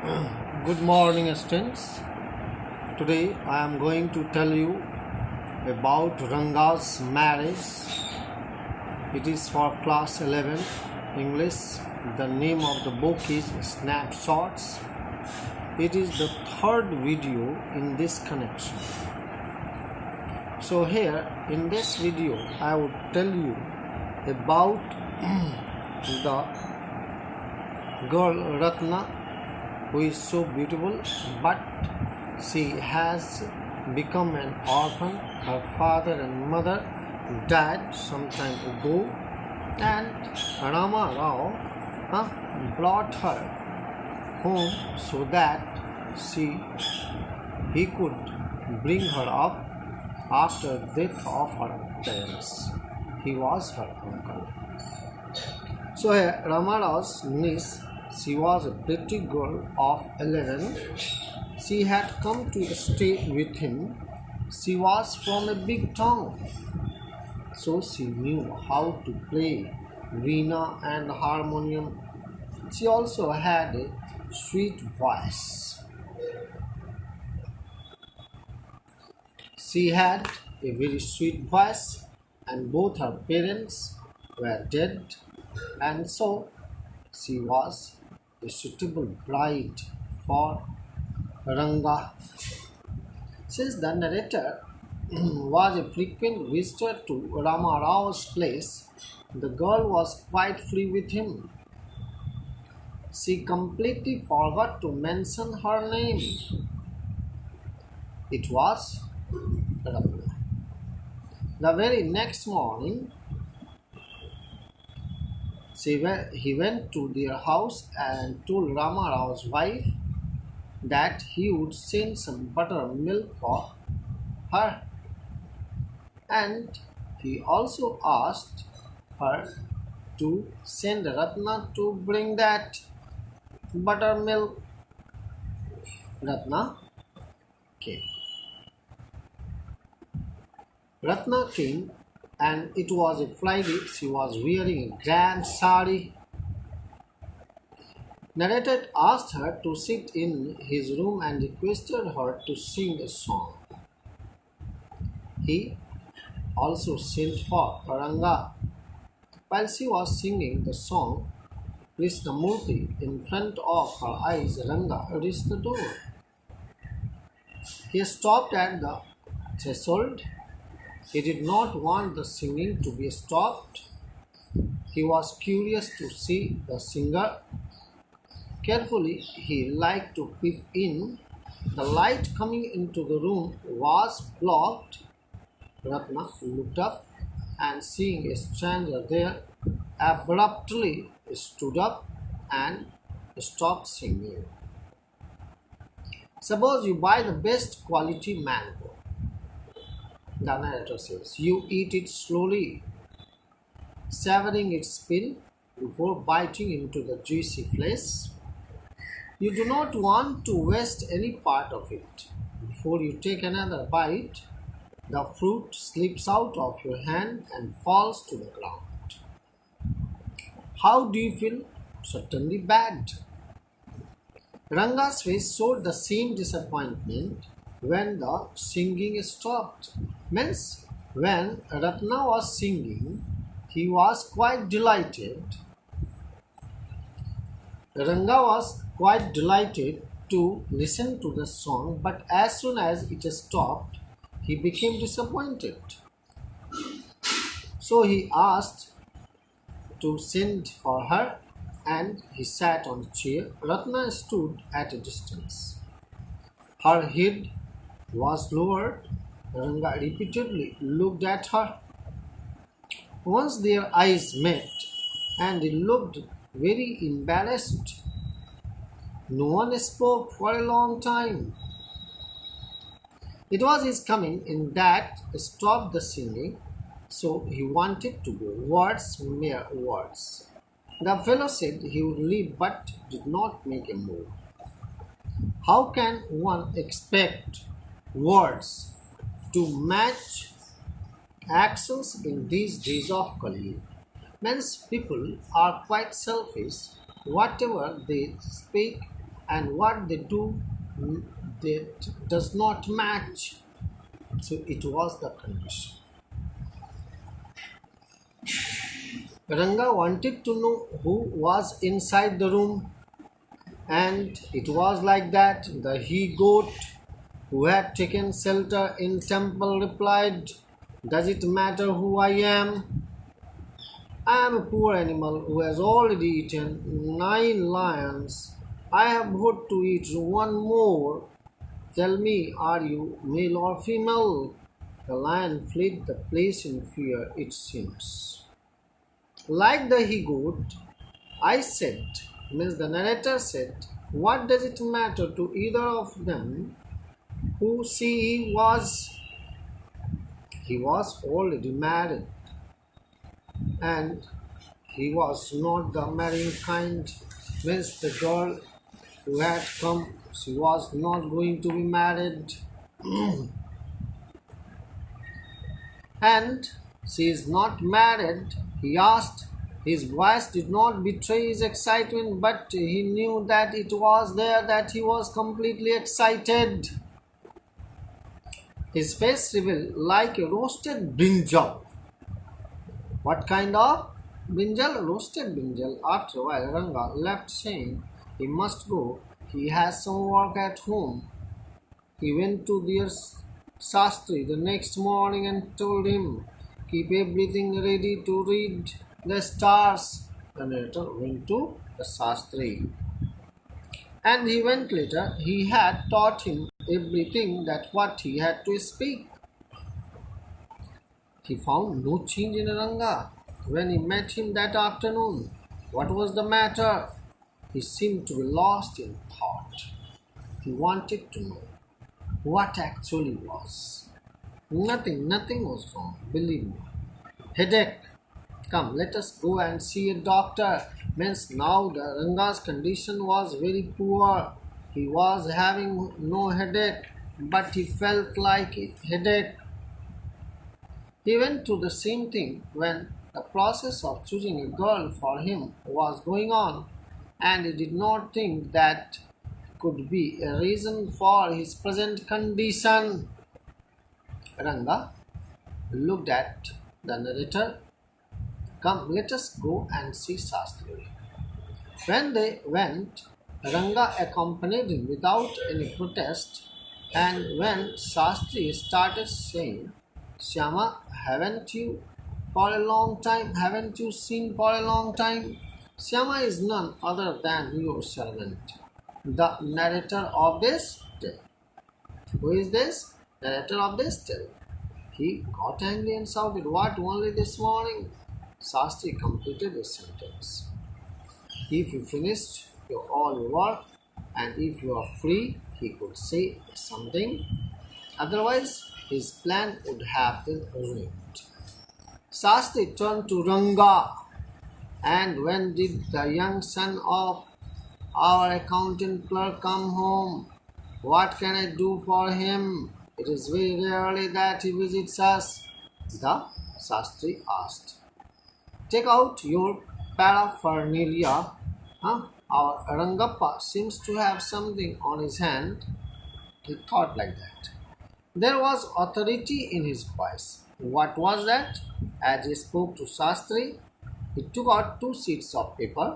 Good morning, students. Today I am going to tell you about Ranga's marriage. It is for class 11 English. The name of the book is Snapshots. It is the third video in this connection. So here in this video I would tell you about the girl Ratna, who is so beautiful, but she has become an orphan. Her father and mother died some time ago, and Rama Rao brought her home so that he could bring her up after death of her parents. He was her uncle. So Rama Rao's niece, she was a pretty girl of 11. She had come to stay with him. She was from a big town, so she knew how to play veena and harmonium. She also had a sweet voice. She had a very sweet voice, and both her parents were dead, and so she was a suitable bride for Ranga. Since the narrator was a frequent visitor to Rama Rao's place, the girl was quite free with him. She completely forgot to mention her name. It was Ratna. The very next morning, he went to their house and told Rama Rao's wife that he would send some buttermilk for her, and he also asked her to send Ratna to bring that buttermilk. Ratna came. Ratna came, and it was a Friday. She was wearing a grand sari. Narrator asked her to sit in his room and requested her to sing a song. He also sent for Ranga. While she was singing the song, Krishnamurti, in front of her eyes, Ranga reached the door. He stopped at the threshold. He did not want the singing to be stopped. He was curious to see the singer. Carefully, he liked to peep in. The light coming into the room was blocked. Ratna looked up and seeing a stranger there, abruptly stood up and stopped singing. Suppose you buy the best quality mango, the narrator says. You eat it slowly, savoring its peel before biting into the juicy flesh. You do not want to waste any part of it. Before you take another bite, the fruit slips out of your hand and falls to the ground. How do you feel? Certainly bad. Ranga's face showed the same disappointment when the singing stopped. Means when Ratna was singing, he was quite delighted. Ranga was quite delighted to listen to the song, but as soon as it stopped, he became disappointed. So he asked to send for her, and he sat on a chair. Ratna stood at a distance. Her head was lowered. Ranga repeatedly looked at her. Once their eyes met, and they looked very embarrassed. No one spoke for a long time. It was his coming in that stopped the singing, so he wanted to go. Words, mere words. The fellow said he would leave but did not make a move. How can one expect words to match actions in these days of Kali? Men's people are quite selfish. Whatever they speak and what they do that does not match. So it was the condition. Ranga wanted to know who was inside the room, and it was like that. The he goat who had taken shelter in temple replied, "Does it matter who I am? I am a poor animal who has already eaten 9 lions. I have got to eat one more. Tell me, are you male or female?" The lion fled the place in fear, it seems. Like the he goat, I said, means the narrator said, "What does it matter to either of them? Who see he was already married, and he was not the marrying kind, means the girl who had come, she was not going to be married, and she is not married." He asked. His voice did not betray his excitement, but he knew that it was there, that he was completely excited. His face revealed like a roasted brinjal. What kind of brinjal? Roasted brinjal. After a while, Ranga left, saying he must go. He has some work at home. He went to their Sastri the next morning and told him, "Keep everything ready to read the stars." The narrator went to the Sastri. And he went later. He had taught him everything that what he had to speak. He found no change in Ranga when he met him that afternoon. What was the matter? He seemed to be lost in thought. He wanted to know what actually was. Nothing was wrong, believe me. Headache. Come, let us go and see a doctor. Means now the Ranga's condition was very poor. He was having no headache, but he felt like a headache. He went to the same thing when the process of choosing a girl for him was going on, and he did not think that could be a reason for his present condition. Ranga looked at the narrator. Come, let us go and see Sastri. When they went, Ranga accompanied him without any protest, and when Sastri started saying, "Shyama, haven't you seen for a long time?" Shyama is none other than your servant, the narrator of this tale. Who is this? Narrator of this tale. He got angry and shouted, "What, only this morning?" Sastri completed his sentence. If you finished all your work and if you are free, he could say something. Otherwise, his plan would have been ruined. Sastri turned to Ranga. "And when did the young son of our accountant clerk come home? What can I do for him? It is very rarely that he visits us." The Sastri asked. "Take out your paraphernalia. Our Rangappa seems to have something on his hand." He thought like that. There was authority in his voice. What was that? As he spoke to Sastri, he took out 2 sheets of paper,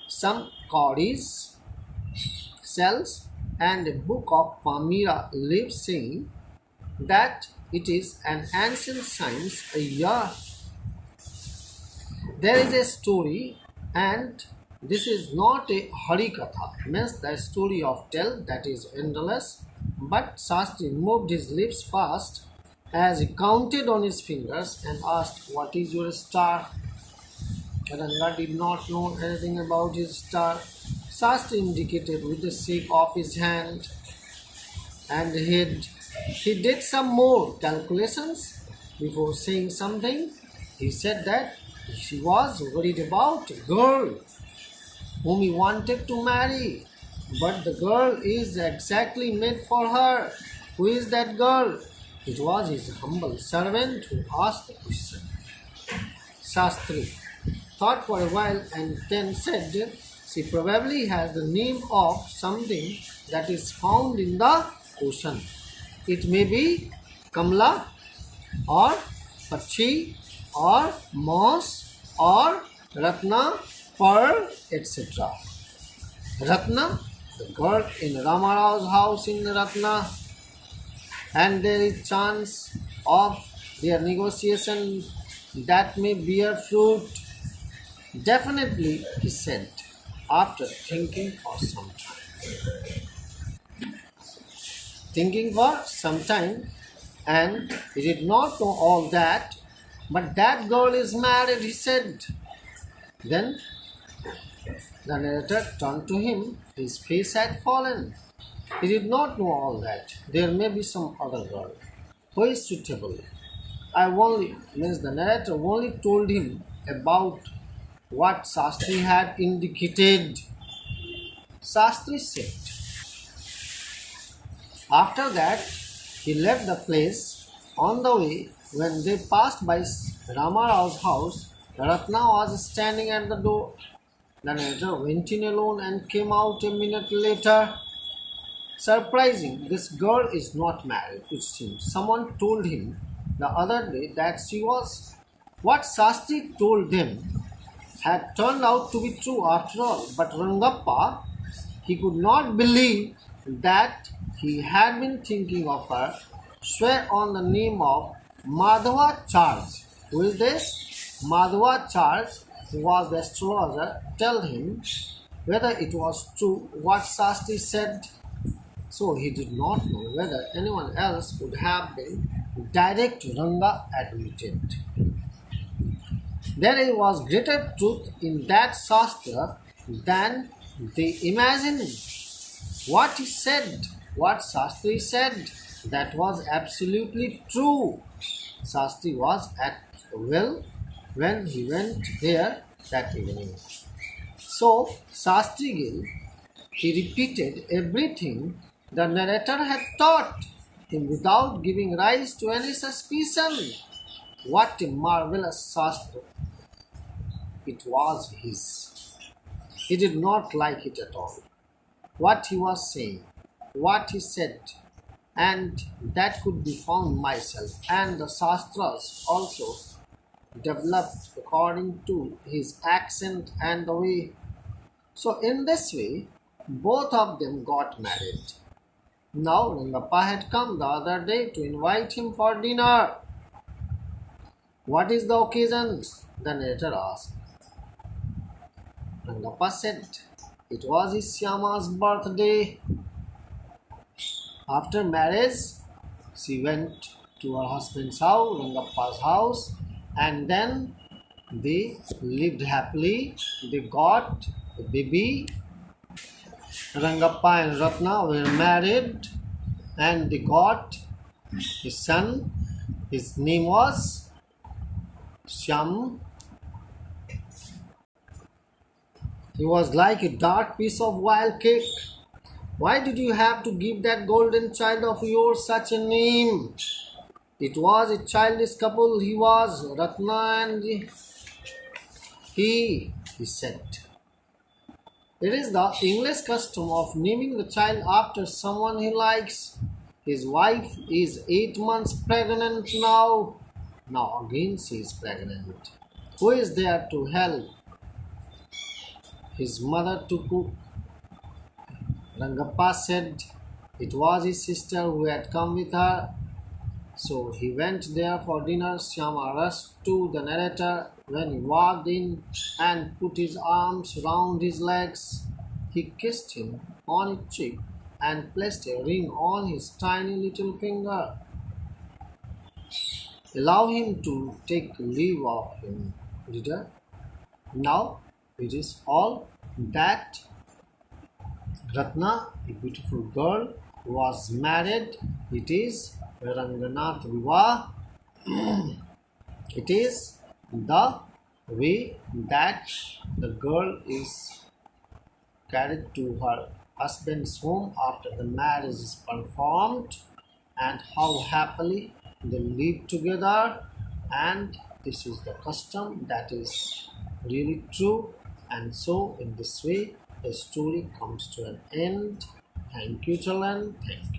some cowries, shells, and a book of Palmyra leaves, saying that it is an ancient science. There is a story, and this is not a Harikatha, means the story of tale that is endless. But Sastri moved his lips fast as he counted on his fingers and asked, "What is your star?" Ranga did not know anything about his star. Sastri indicated with the shake of his hand and head. He did some more calculations before saying something. He said that she was worried about a girl whom he wanted to marry, but the girl is exactly made for her. Who is that girl? It was his humble servant who asked the question. Sastri thought for a while and then said, She probably has the name of something that is found in the ocean. It may be Kamla or Pachi or Moss or Ratna, Pearl, etc. Ratna, the girl in Ramarao's house in Ratna, and there is chance of their negotiation that may bear fruit. Definitely, he said, after thinking for some time. Thinking for some time, and he did not know all that, but that girl is married, he said. Then the narrator turned to him, his face had fallen. He did not know all that. There may be some other girl who is suitable. The narrator only told him about what Sastri had indicated. Sastri said. After that, he left the place. On the way, when they passed by Ramarao's house, Ratna was standing at the door. The narrator went in alone and came out a minute later. Surprising, this girl is not married, it seems. Someone told him the other day that she was. What Sastri told them had turned out to be true after all. But Rangappa, he could not believe that he had been thinking of her, swear on the name of Madhava Charles. Who is this? Madhava Charles, who was the astrologer, tell him whether it was true what Sastri said. So he did not know whether anyone else would have been direct. Ranga admitted. There was greater truth in that Shastra than they imagined. What he said, what Shastri said, that was absolutely true. Shastri was at the well when he went there that evening. So, Shastri Gill, he repeated everything the narrator had taught him without giving rise to any suspicion. What a marvelous Shastra it was his. He did not like it at all. What he was saying, what he said, and that could be found myself, and the Shastras also developed according to his accent and the way. So, in this way, both of them got married. Now, Rangappa had come the other day to invite him for dinner. What is the occasion? The narrator asked. Rangappa said, it was his Syama's birthday. After marriage, she went to her husband's house, Rangappa's house, and then they lived happily. They got a baby. Rangappa and Ratna were married, and they got a son. His name was Syam. He was like a dark piece of wild cake. Why did you have to give that golden child of yours such a name? It was a childless couple. He was Ratna and he said. It is the English custom of naming the child after someone he likes. His wife is 8 months pregnant now. Now again she is pregnant. Who is there to help? His mother to cook. Rangappa said it was his sister who had come with her. So he went there for dinner. Syama rushed to the narrator when he walked in and put his arms round his legs. He kissed him on his cheek and placed a ring on his tiny little finger. Allow him to take leave of him, reader. Now it is all that Ratna, a beautiful girl, was married. It is Ranganath Vivah. It is the way that the girl is carried to her husband's home after the marriage is performed, and how happily they live together. And this is the custom that is really true. And so, in this way, the story comes to an end. Thank you, Jalan. Thank you.